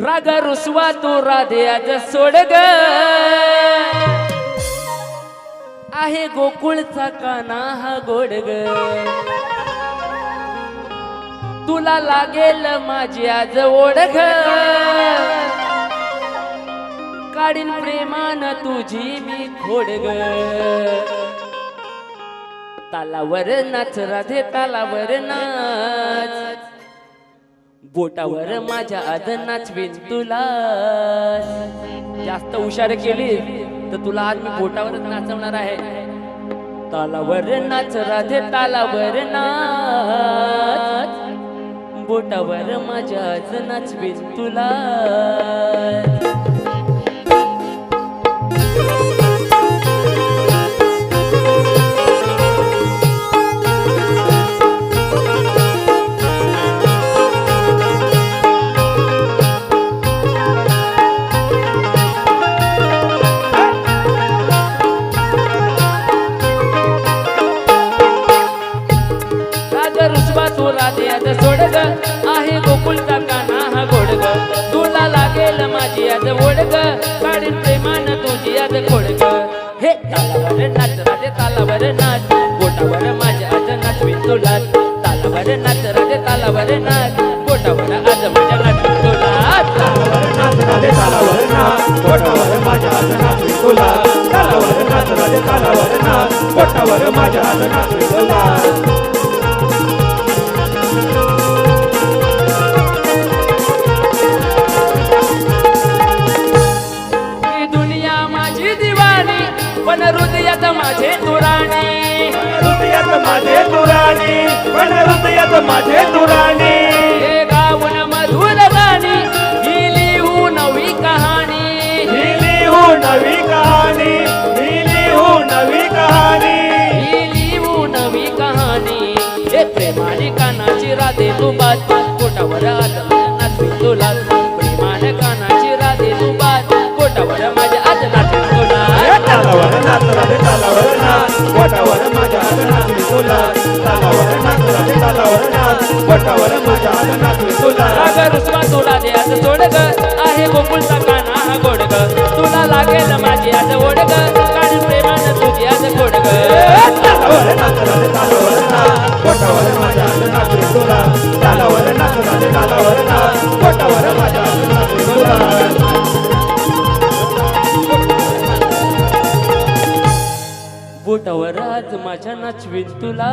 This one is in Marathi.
राग रुसवा तू राधे आज सोड ग आहे गोकुळचा काना हा गोड ग तुला लागेल माझी आज ओढ ग काढीन प्रेमान तुझी मी खोड ग तालावर नाच राधे तालावर नाच बोटावर माझ्या आज नाचवीन तुला जास्त हुशार केली तर तुला आज मी बोटावरच नाचवणार आहे तालावर नाच राधे तालावर नाच बोटावर माझ्या आज नाचवीन तुला सोड ग आहे गोकुळचा काना हा गोड ग तुला लागेल माझी आज ओढ ग काढीन प्रेमान तुझी आज खोड ग हे तालावर नाच राधे तालावर नाच बोटावर माझ्या आज नाचवीन तुला तालावर नाच राधे तालावर नाच बोटावर आज माझ्या नाचवीन तुला तालावर नाच राधे तालावर नाच बोटावर माझ्या आज नाचवीन तुला तालावर नाच राधे तालावर नाच बोटावर माझ्या आज नाचवीन तुला पण हृदयात माझे तुराणी हृदयात माझे तुराणी पण हृदयात माझे तुराणी हे गाऊन मधुर गाणी ही लिहू नवी कहाणी ही लिहू नवी कहाणी ही लिहू नवी कहाणी ही लिहू नवी कहाणी हे प्रेमाने कानाची राधे तू बात पोटावर आज नाचवी तुला प्रेमाने कानाची राधे तू बात पोटावर माझ्या आज नाचवी तुला तालावर नाच राधे तालावर नाच बोटावर माझ्या आज नाचवी तुला तालावर नाच राधे तालावर नाच बोटावर माझ्या आज नाचवी तुला राग रुसवा तुला दे आज सोड ग आहे गोकुळचा काना हा गोड ग तुला लागेल माझी आज ओढ ग काढीन प्रेमान तुझी आज गोड ग तालावर नाच राधे तालावर नाच बोटावर माझ्या आज नाचवी तुला तालावर नाच राधे तालावर नाच बोटावर माझ्या आज नाचवी तुला बोटावर आज माझ्या नाचवीन तुला